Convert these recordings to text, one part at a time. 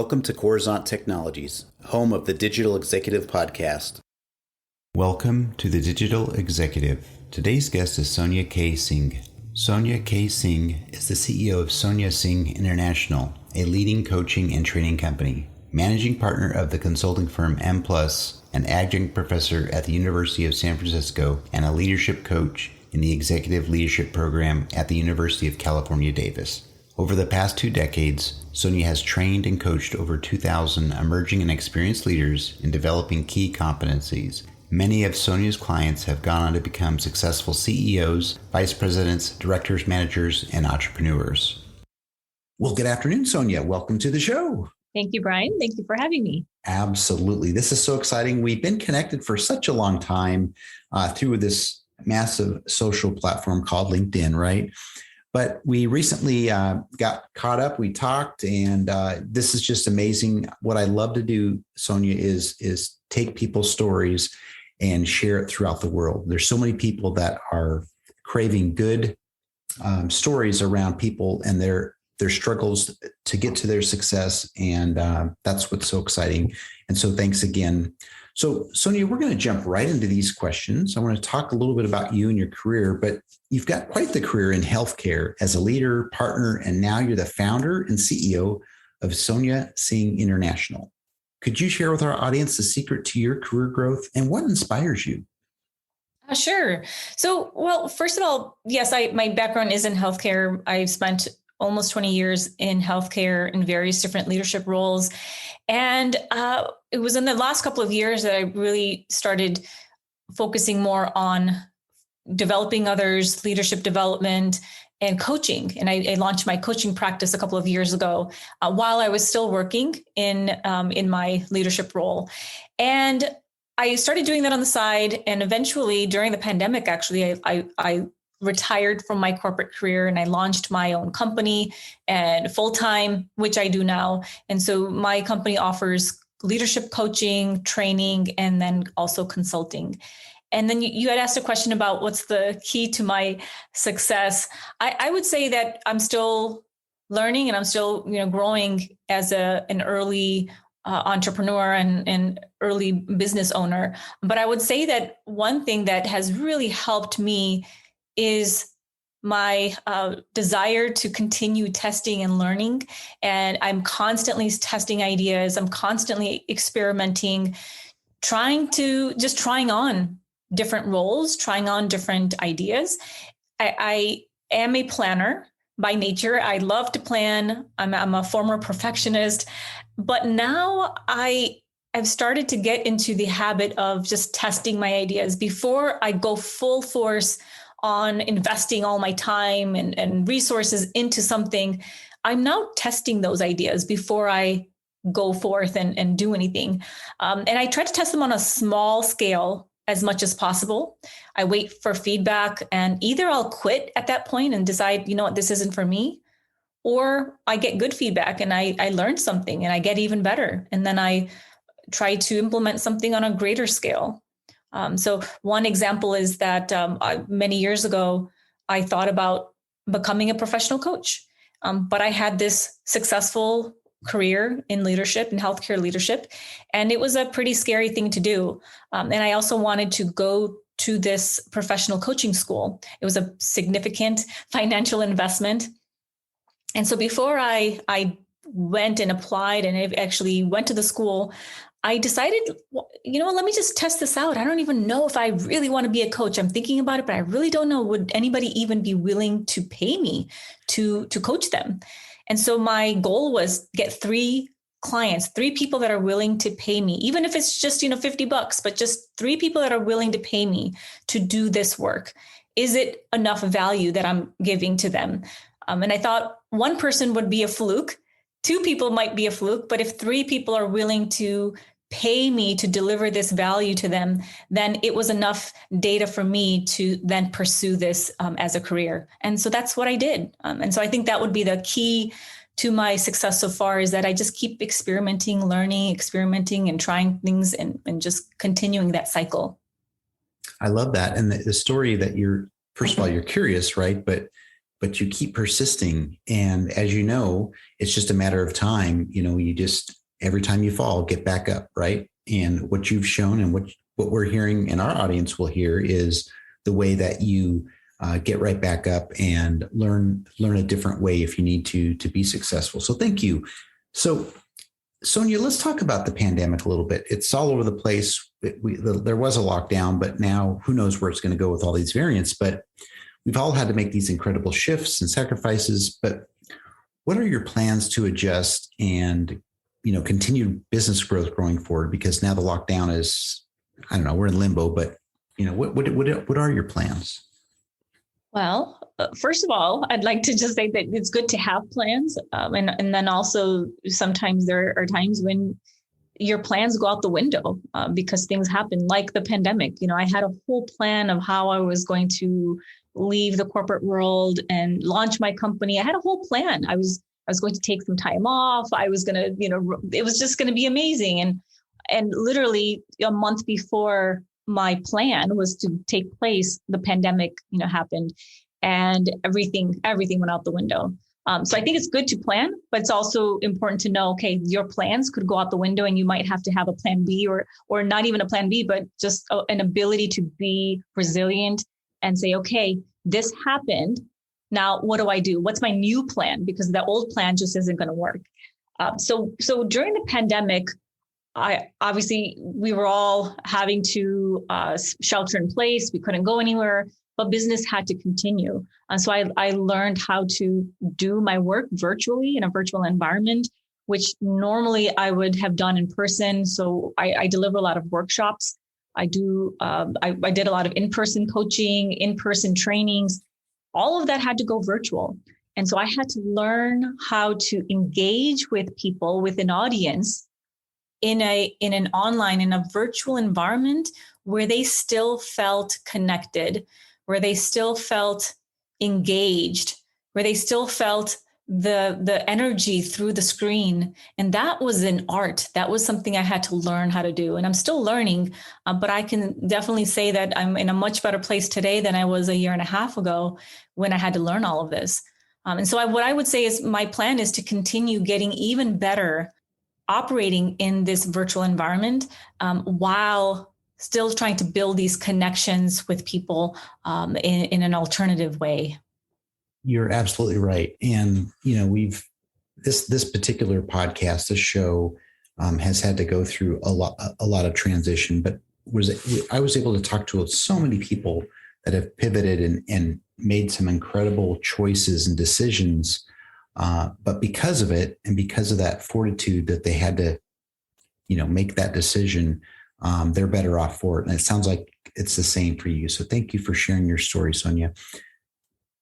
Welcome to Coruzant Technologies, home of the Digital Executive Podcast. Welcome to the Digital Executive. Today's guest is Sonia K. Singh. Sonia K. Singh is the CEO of Sonia Singh International, a leading coaching and training company, managing partner of the consulting firm M+, an adjunct professor at the University of San Francisco, and a leadership coach in the Executive Leadership Program at the University of California, Davis. Over the past 2 decades, Sonia has trained and coached over 2,000 emerging and experienced leaders in developing key competencies. Many of Sonia's clients have gone on to become successful CEOs, vice presidents, directors, managers, and entrepreneurs. Well, good afternoon, Sonia. Welcome to the show. Thank you, Brian. Thank you for having me. Absolutely. This is so exciting. We've been connected for such a long time through this massive social platform called LinkedIn, right? But we recently got caught up. We talked, and this is just amazing. What I love to do, Sonia, is take people's stories and share it throughout the world. There's so many people that are craving good stories around people and their struggles to get to their success, and that's what's so exciting. And so, thanks again. So, Sonia, we're going to jump right into these questions. I want to talk a little bit about you and your career, but you've got quite the career in healthcare as a leader, partner, and now you're the founder and CEO of Sonia Singh International. Could you share with our audience the secret to your career growth and what inspires you? Sure. So, well, first of all, yes, my background is in healthcare. I've spent almost 20 years in healthcare in various different leadership roles. And it was in the last couple of years that I really started focusing more on developing others, leadership development, and coaching. And I launched my coaching practice a couple of years ago while I was still working in my leadership role. And I started doing that on the side. And eventually during the pandemic, actually, I retired from my corporate career and I launched my own company and full-time, which I do now. And so my company offers leadership coaching, training, and then also consulting. And then you had asked a question about what's the key to my success. I would say that I'm still learning and I'm still, growing as an early entrepreneur and early business owner. But I would say that one thing that has really helped me is my desire to continue testing and learning. And I'm constantly testing ideas. I'm constantly experimenting, trying on different roles, trying on different ideas. I am a planner by nature. I love to plan. I'm a former perfectionist, but now I've started to get into the habit of just testing my ideas before I go full force on investing all my time and resources into something. I'm now testing those ideas before I go forth and do anything. And I try to test them on a small scale as much as possible. I wait for feedback and either I'll quit at that point and decide, this isn't for me, or I get good feedback and I learn something and I get even better. And then I try to implement something on a greater scale. So one example is that many years ago, I thought about becoming a professional coach, but I had this successful career in leadership, in healthcare leadership, and it was a pretty scary thing to do. And I also wanted to go to this professional coaching school. It was a significant financial investment. And so before I went and applied and I actually went to the school, I decided, let me just test this out. I don't even know if I really want to be a coach. I'm thinking about it, but I really don't know. Would anybody even be willing to pay me to coach them? And so my goal was get 3 clients, 3 people that are willing to pay me, even if it's just, $50, but just 3 people that are willing to pay me to do this work. Is it enough value that I'm giving to them? And I thought one person would be a fluke. 2 people might be a fluke, but if 3 people are willing to pay me to deliver this value to them, then it was enough data for me to then pursue this as a career. And so that's what I did. And so I think that would be the key to my success so far, is that I just keep experimenting, learning, experimenting and trying things and just continuing that cycle. I love that. And the story that first of all, you're curious, right? But but you keep persisting. And as you know, it's just a matter of time. You just, every time you fall, get back up, right? And what you've shown and what we're hearing and our audience will hear is the way that you get right back up and learn a different way if you need to be successful. So thank you. So Sonia, let's talk about the pandemic a little bit. It's all over the place. There was a lockdown, but now who knows where it's going to go with all these variants. But we've all had to make these incredible shifts and sacrifices. But what are your plans to adjust and continue business growth going forward? Because now the lockdown is, I don't know, we're in limbo. But what are your plans? Well, first of all, I'd like to just say that it's good to have plans. And then also sometimes there are times when your plans go out the window because things happen like the pandemic. I had a whole plan of how I was going to leave the corporate world and launch my company. I had a whole plan. I was going to take some time off. I was going to, it was just going to be amazing. And literally a month before my plan was to take place, the pandemic, happened, and everything went out the window. So I think it's good to plan, but it's also important to know, okay, your plans could go out the window and you might have to have a plan B or not even a plan B, but just an ability to be resilient and say, okay, this happened. Now, what do I do? What's my new plan? Because the old plan just isn't going to work. So during the pandemic, we were all having to shelter in place. We couldn't go anywhere, but business had to continue. And so I learned how to do my work virtually in a virtual environment, which normally I would have done in person. So I deliver a lot of workshops. I did a lot of in-person coaching, in-person trainings. All of that had to go virtual. And so I had to learn how to engage with people, with an audience in a virtual environment where they still felt connected, where they still felt engaged, where they still felt the energy through the screen. And that was an art. That was something I had to learn how to do. And I'm still learning, but I can definitely say that I'm in a much better place today than I was a year and a half ago when I had to learn all of this. And so what I would say is my plan is to continue getting even better operating in this virtual environment while still trying to build these connections with people in an alternative way. You're absolutely right. And, this particular podcast, this show has had to go through a lot of transition, but I was able to talk to so many people that have pivoted and made some incredible choices and decisions. But because of it, and because of that fortitude that they had to, make that decision, they're better off for it. And it sounds like it's the same for you. So thank you for sharing your story, Sonia.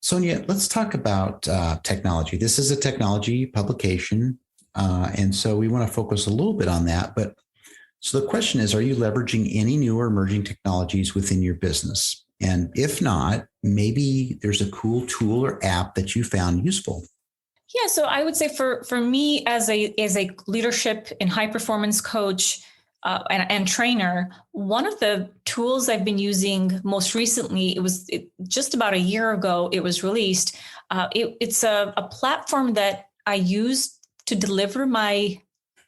Sonia, let's talk about technology. This is a technology publication. And so we want to focus a little bit on that. But so the question is, are you leveraging any new or emerging technologies within your business? And if not, maybe there's a cool tool or app that you found useful. Yeah, so I would say for me as a leadership and high performance coach and trainer, one of the tools I've been using most recently, just about a year ago, it was released. It's a platform that I use to deliver my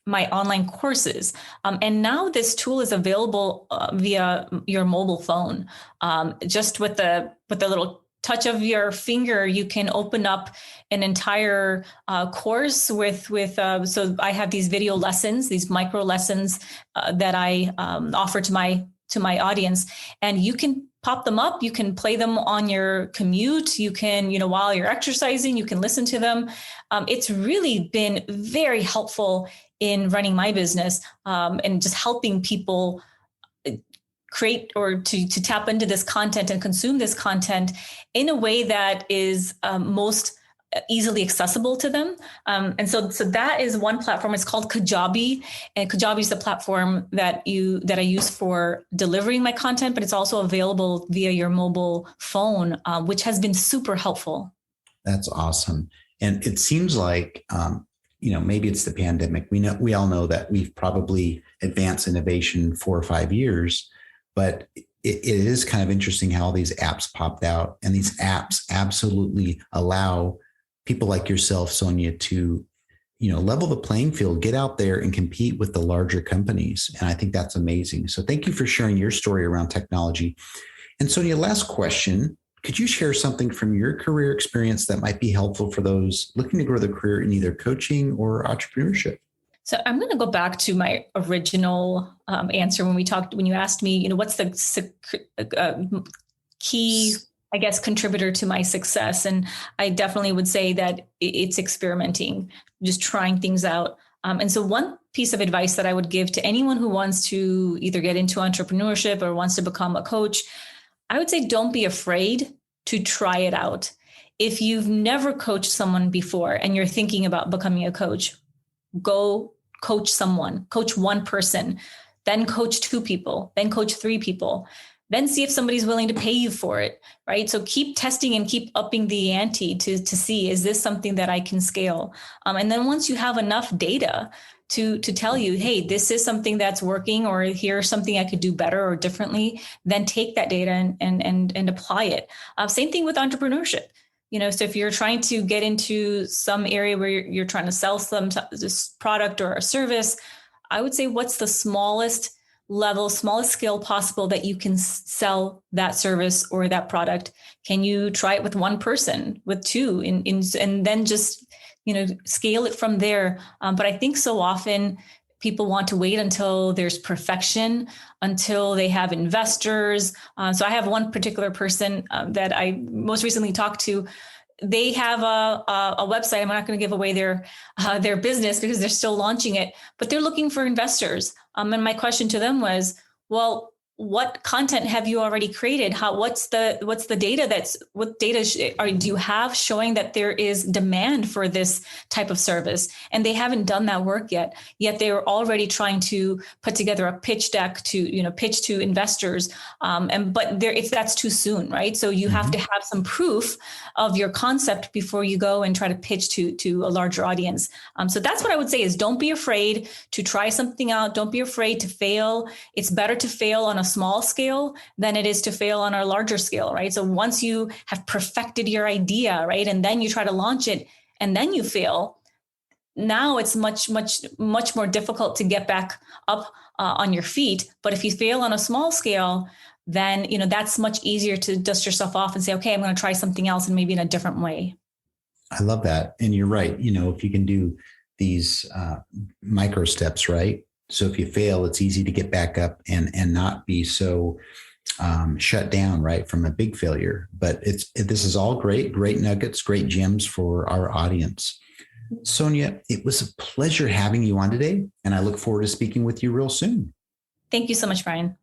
online courses. And now this tool is available via your mobile phone. Just with the little touch of your finger, you can open up an entire course so I have these video lessons, these micro lessons that I offer to my audience, and you can pop them up. You can play them on your commute. You can, while you're exercising, you can listen to them. It's really been very helpful in running my business and just helping people create or to tap into this content and consume this content in a way that is most easily accessible to them. And so that is one platform. It's called Kajabi, and Kajabi is the platform that I use for delivering my content, but it's also available via your mobile phone, which has been super helpful. That's awesome. And it seems like, maybe it's the pandemic. We all know that we've probably advanced innovation 4 or 5 years, but it is kind of interesting how these apps popped out, and these apps absolutely allow people like yourself, Sonia, to level the playing field, get out there and compete with the larger companies. And I think that's amazing. So thank you for sharing your story around technology. And Sonia, last question. Could you share something from your career experience that might be helpful for those looking to grow their career in either coaching or entrepreneurship? So I'm going to go back to my original answer when you asked me, what's the key, I guess, contributor to my success. And I definitely would say that it's experimenting, just trying things out. And so one piece of advice that I would give to anyone who wants to either get into entrepreneurship or wants to become a coach, I would say don't be afraid to try it out. If you've never coached someone before and you're thinking about becoming a coach, go coach someone, coach one person, then coach 2 people, then coach 3 people, then see if somebody's willing to pay you for it, right? So keep testing and keep upping the ante to see, is this something that I can scale? And then once you have enough data to tell you, hey, this is something that's working, or here's something I could do better or differently, then take that data and apply it. Same thing with entrepreneurship. So if you're trying to get into some area where you're trying to sell this product or a service, I would say, what's the smallest scale possible that you can sell that service or that product? Can you try it with 1 person, with 2, and then just, scale it from there? But I think so often people want to wait until there's perfection, until they have investors. So I have one particular person that I most recently talked to. They have a website. I'm not going to give away their business because they're still launching it, but they're looking for investors. And my question to them was, well, what content have you already created? What's the data do you have showing that there is demand for this type of service? And they haven't done that work yet they're already trying to put together a pitch deck to, pitch to investors. But that's too soon, right? So you have to have some proof of your concept before you go and try to pitch to a larger audience. So that's what I would say is, don't be afraid to try something out. Don't be afraid to fail. It's better to fail on a small scale than it is to fail on a larger scale, right? So once you have perfected your idea, right, and then you try to launch it and then you fail, now it's much more difficult to get back up on your feet. But if you fail on a small scale, then that's much easier to dust yourself off and say, okay, I'm going to try something else and maybe in a different way. I love that. And you're right. If you can do these micro steps, right? So if you fail, it's easy to get back up and not be so shut down, right, from a big failure. But this is all great nuggets, great gems for our audience. Sonia, it was a pleasure having you on today, and I look forward to speaking with you real soon. Thank you so much, Brian.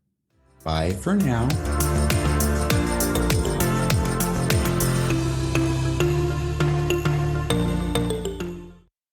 Bye for now.